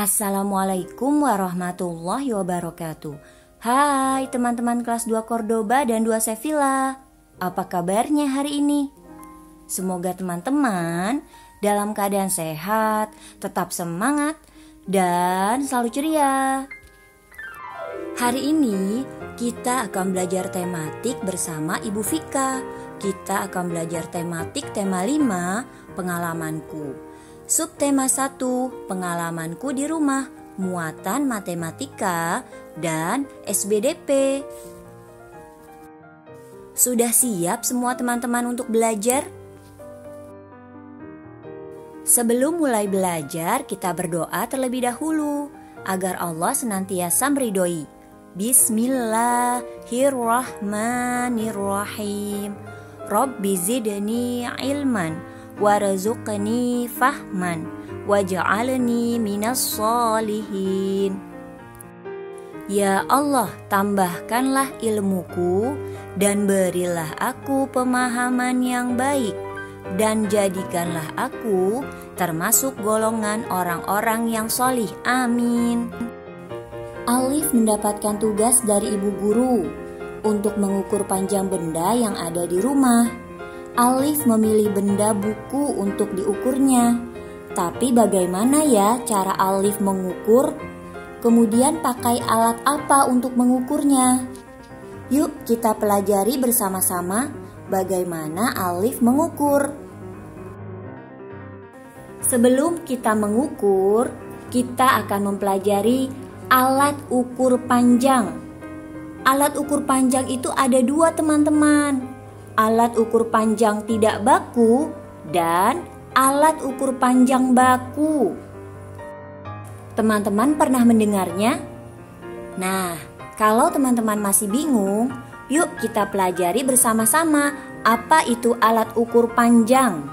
Assalamualaikum warahmatullahi wabarakatuh. Hai teman-teman kelas 2 Cordoba dan 2 Sevilla. Apa kabarnya hari ini? Semoga teman-teman dalam keadaan sehat, tetap semangat, dan selalu ceria. Hari ini kita akan belajar tematik bersama Ibu Vika. Kita akan belajar tematik tema 5, pengalamanku. Subtema 1, pengalamanku di rumah, muatan matematika dan SBDP. Sudah siap semua teman-teman untuk belajar? Sebelum mulai belajar, kita berdoa terlebih dahulu agar Allah senantiasa meridhoi. Bismillahirrahmanirrahim. Rabbi zidni ilman warzuqni fahman waj'alni minas sholihin. Ya Allah, tambahkanlah ilmuku dan berilah aku pemahaman yang baik, dan jadikanlah aku termasuk golongan orang-orang yang sholih. Amin. Alif mendapatkan tugas dari ibu guru untuk mengukur panjang benda yang ada di rumah. Alif memilih benda buku untuk diukurnya. Tapi bagaimana ya cara Alif mengukur? Kemudian pakai alat apa untuk mengukurnya? Yuk kita pelajari bersama-sama bagaimana Alif mengukur. Sebelum kita mengukur, kita akan mempelajari alat ukur panjang. Alat ukur panjang itu ada dua, teman-teman. Alat ukur panjang tidak baku dan alat ukur panjang baku. Teman-teman pernah mendengarnya? Nah, kalau teman-teman masih bingung, yuk kita pelajari bersama-sama apa itu alat ukur panjang.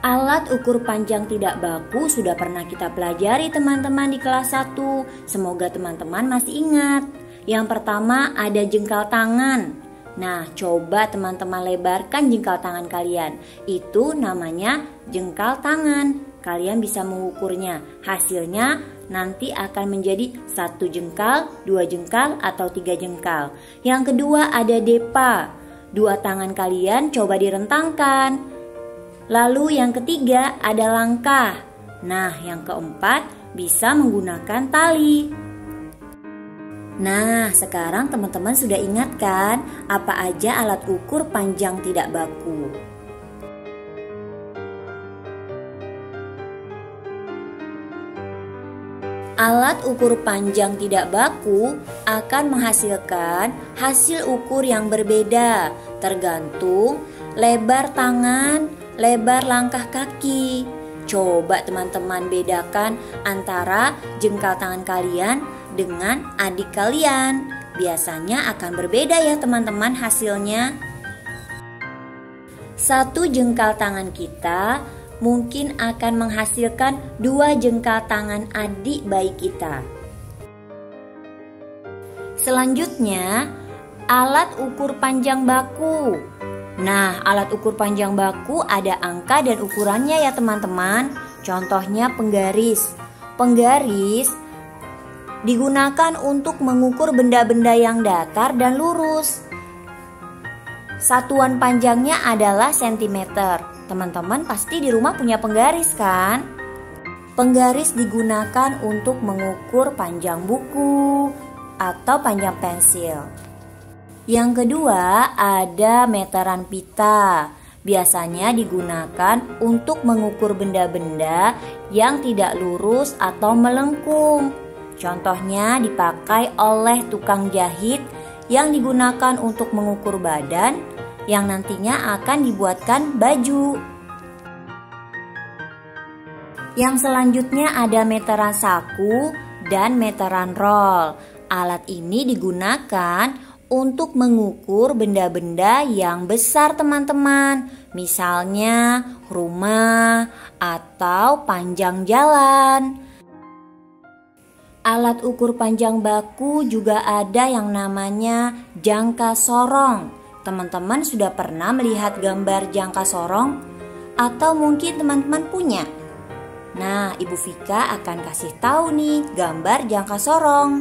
Alat ukur panjang tidak baku sudah pernah kita pelajari teman-teman di kelas 1. Semoga teman-teman masih ingat. Yang pertama ada jengkal tangan. Nah, coba teman-teman lebarkan jengkal tangan kalian. Itu namanya jengkal tangan. Kalian bisa mengukurnya. Hasilnya nanti akan menjadi 1 jengkal, 2 jengkal, atau 3 jengkal. Yang kedua ada depa. 2 tangan kalian coba direntangkan. Lalu yang ketiga ada langkah. Nah, yang keempat bisa menggunakan tali. Nah, sekarang teman-teman sudah ingat kan apa aja alat ukur panjang tidak baku? Alat ukur panjang tidak baku akan menghasilkan hasil ukur yang berbeda tergantung lebar tangan, lebar langkah kaki. Coba teman-teman bedakan antara jengkal tangan kalian dengan adik kalian. Biasanya akan berbeda ya teman-teman hasilnya. 1 jengkal tangan kita mungkin akan menghasilkan 2 jengkal tangan adik bayi kita. Selanjutnya, alat ukur panjang baku. Nah, alat ukur panjang baku ada angka dan ukurannya ya teman-teman. Contohnya penggaris. Penggaris digunakan untuk mengukur benda-benda yang datar dan lurus. Satuan panjangnya adalah sentimeter. Teman-teman pasti di rumah punya penggaris kan? Penggaris digunakan untuk mengukur panjang buku atau panjang pensil. Yang kedua ada meteran pita. Biasanya digunakan untuk mengukur benda-benda yang tidak lurus atau melengkung. Contohnya dipakai oleh tukang jahit yang digunakan untuk mengukur badan yang nantinya akan dibuatkan baju. Yang selanjutnya ada meteran saku dan meteran roll. Alat ini digunakan untuk mengukur benda-benda yang besar teman-teman. Misalnya rumah atau panjang jalan. Alat ukur panjang baku juga ada yang namanya jangka sorong. Teman-teman sudah pernah melihat gambar jangka sorong? Atau mungkin teman-teman punya? Nah, Ibu Vika akan kasih tahu nih gambar jangka sorong.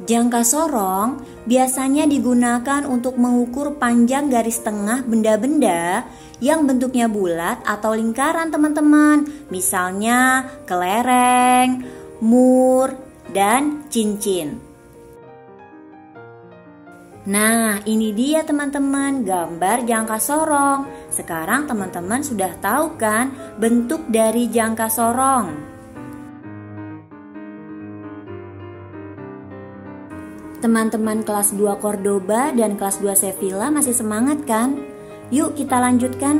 Jangka sorong biasanya digunakan untuk mengukur panjang garis tengah benda-benda yang bentuknya bulat atau lingkaran teman-teman. Misalnya kelereng, mur, dan cincin. Nah, ini dia teman-teman gambar jangka sorong. Sekarang teman-teman sudah tahu kan bentuk dari jangka sorong? Teman-teman kelas 2 Cordoba dan kelas 2 Sevilla masih semangat kan? Yuk kita lanjutkan.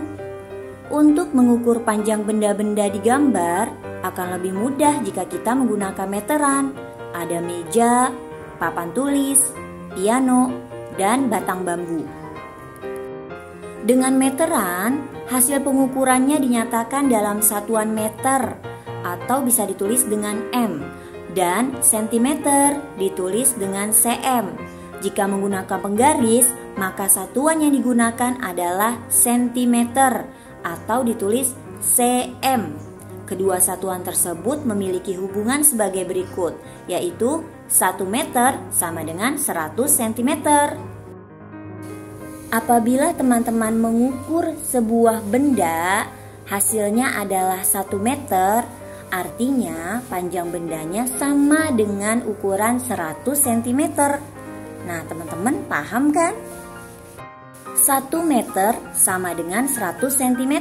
Untuk mengukur panjang benda-benda di gambar akan lebih mudah jika kita menggunakan meteran. Ada meja, papan tulis, piano, dan batang bambu. Dengan meteran, hasil pengukurannya dinyatakan dalam satuan meter atau bisa ditulis dengan M, dan sentimeter ditulis dengan cm. Jika menggunakan penggaris, maka satuan yang digunakan adalah sentimeter atau ditulis cm. Kedua satuan tersebut memiliki hubungan sebagai berikut, yaitu 1 meter sama dengan 100 cm. Apabila teman-teman mengukur sebuah benda, hasilnya adalah 1 meter, artinya panjang bendanya sama dengan ukuran 100 cm. Nah, teman-teman paham kan? 1 meter sama dengan 100 cm.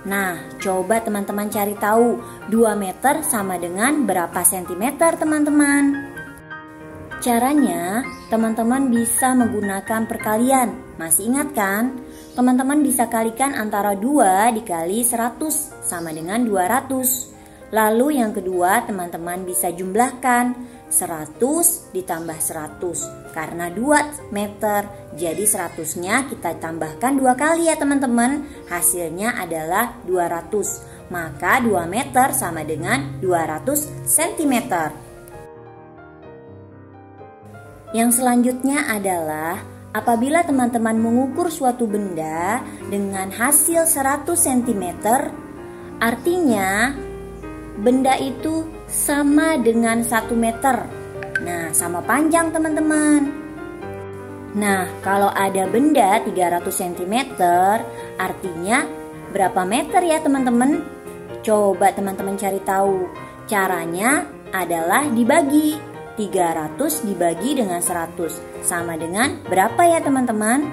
Nah, coba teman-teman cari tahu 2 meter sama dengan berapa sentimeter teman-teman? Caranya, teman-teman bisa menggunakan perkalian. Masih ingat kan? Teman-teman bisa kalikan antara 2 dikali 100 sama dengan 200. Lalu yang kedua, teman-teman bisa jumlahkan 100 ditambah 100. Karena 2 meter, jadi 100-nya kita tambahkan 2 kali ya teman-teman. Hasilnya adalah 200. Maka 2 meter sama dengan 200 cm. Yang selanjutnya adalah apabila teman-teman mengukur suatu benda dengan hasil 100 cm, artinya benda itu sama dengan 1 meter. Nah, sama panjang teman-teman. Nah, kalau ada benda 300 cm, artinya berapa meter ya teman-teman? Coba teman-teman cari tahu. Caranya adalah dibagi. 300 dibagi dengan 100 sama dengan berapa ya teman-teman?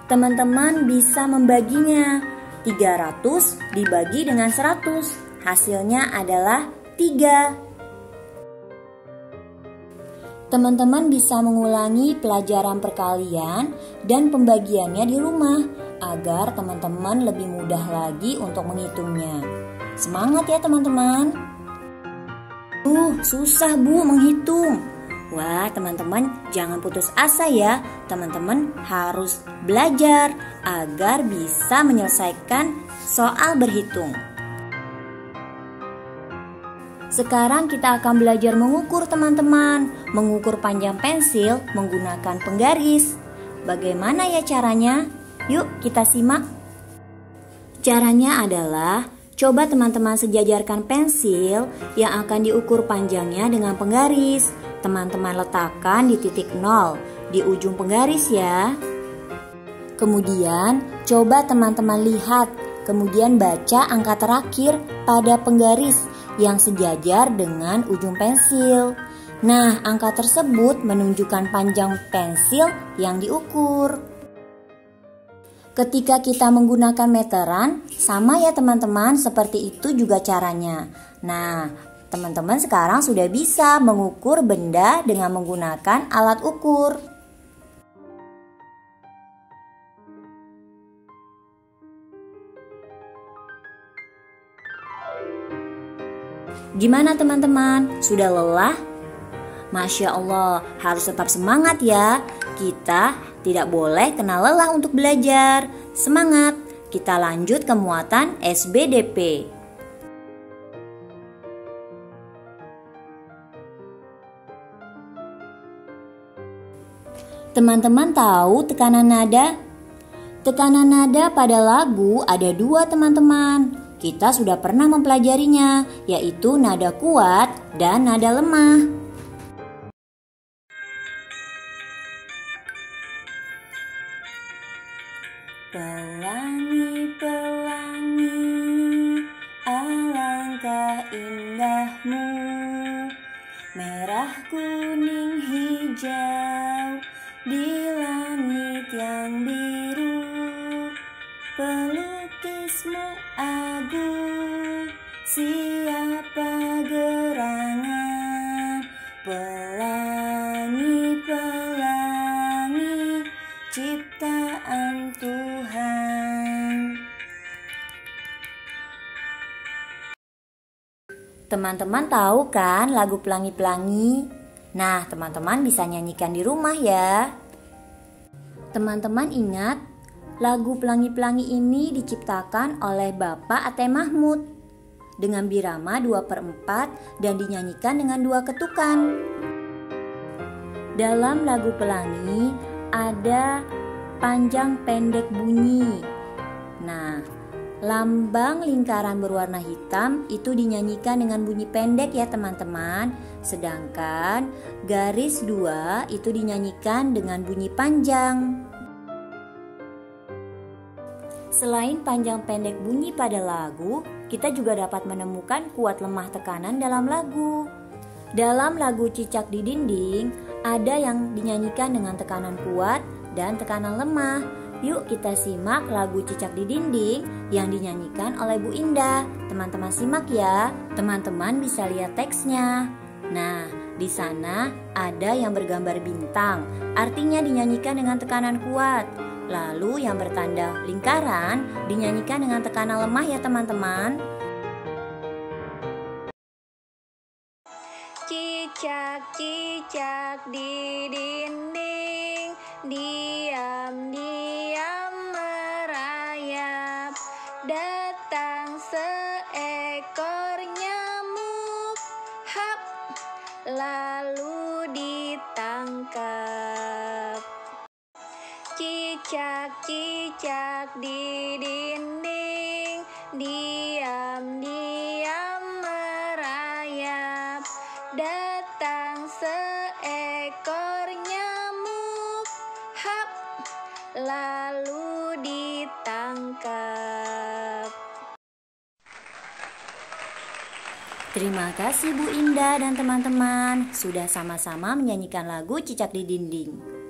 Teman-teman bisa membaginya. 300 dibagi dengan 100, hasilnya adalah 3. Teman-teman bisa mengulangi pelajaran perkalian dan pembagiannya di rumah agar teman-teman lebih mudah lagi untuk menghitungnya. Semangat ya teman-teman! Susah Bu menghitung. Wah, teman-teman jangan putus asa ya. Teman-teman harus belajar agar bisa menyelesaikan soal berhitung. Sekarang kita akan belajar mengukur teman-teman. Mengukur panjang pensil menggunakan penggaris. Bagaimana ya caranya? Yuk kita simak. Caranya adalah coba teman-teman sejajarkan pensil yang akan diukur panjangnya dengan penggaris. Teman-teman letakkan di titik 0 di ujung penggaris ya. Kemudian coba teman-teman lihat, kemudian baca angka terakhir pada penggaris yang sejajar dengan ujung pensil. Nah, angka tersebut menunjukkan panjang pensil yang diukur. Ketika kita menggunakan meteran, sama ya teman-teman, seperti itu juga caranya. Nah, teman-teman sekarang sudah bisa mengukur benda dengan menggunakan alat ukur. Gimana teman-teman? Sudah lelah? Masya Allah, harus tetap semangat ya. Kita tidak boleh kena lelah untuk belajar. Semangat, kita lanjut ke muatan SBDP. Teman-teman tahu tekanan nada? Tekanan nada pada lagu ada dua teman-teman. Kita sudah pernah mempelajarinya, yaitu nada kuat dan nada lemah. Pelangi-pelangi, alangkah indahmu, merah, kuning, hijau, di langit yang biru. Pelukismu agung, siapa gerangan? Pelangi-pelangi, ciptaan Tuhan. Teman-teman tahu kan lagu Pelangi-Pelangi? Nah, teman-teman bisa nyanyikan di rumah ya. Teman-teman ingat, lagu Pelangi-Pelangi ini diciptakan oleh Bapak Ate Mahmud dengan birama 2/4 dan dinyanyikan dengan 2 ketukan. Dalam lagu Pelangi ada panjang pendek bunyi. Nah, lambang lingkaran berwarna hitam itu dinyanyikan dengan bunyi pendek ya teman-teman. Sedangkan garis 2 itu dinyanyikan dengan bunyi panjang. Selain panjang pendek bunyi pada lagu, kita juga dapat menemukan kuat lemah tekanan dalam lagu. Dalam lagu Cicak di Dinding, ada yang dinyanyikan dengan tekanan kuat dan tekanan lemah. Yuk kita simak lagu Cicak di Dinding yang dinyanyikan oleh Bu Indah. Teman-teman simak ya. Teman-teman bisa lihat teksnya. Nah, di sana ada yang bergambar bintang, artinya dinyanyikan dengan tekanan kuat. Lalu yang bertanda lingkaran dinyanyikan dengan tekanan lemah ya teman-teman. Cicak-cicak di dinding, diam-diam merayap. Datang seekor nyamuk, hap, lalu ditangkap. Cicak-cicak di dinding, diam-diam merayap. Datang seekor nyamuk, hap, lalu ditangkap. Terima kasih Bu Indah dan teman-teman sudah sama-sama menyanyikan lagu Cicak di Dinding.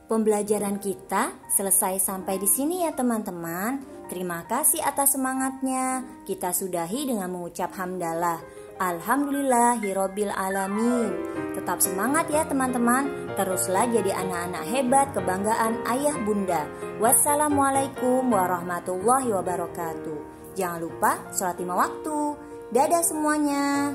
Pembelajaran kita selesai sampai di sini ya teman-teman. Terima kasih atas semangatnya. Kita sudahi dengan mengucap hamdalah. Alhamdulillahirabbil alamin. Tetap semangat ya teman-teman. Teruslah jadi anak-anak hebat kebanggaan ayah bunda. Wassalamualaikum warahmatullahi wabarakatuh. Jangan lupa sholat 5 waktu. Dadah semuanya.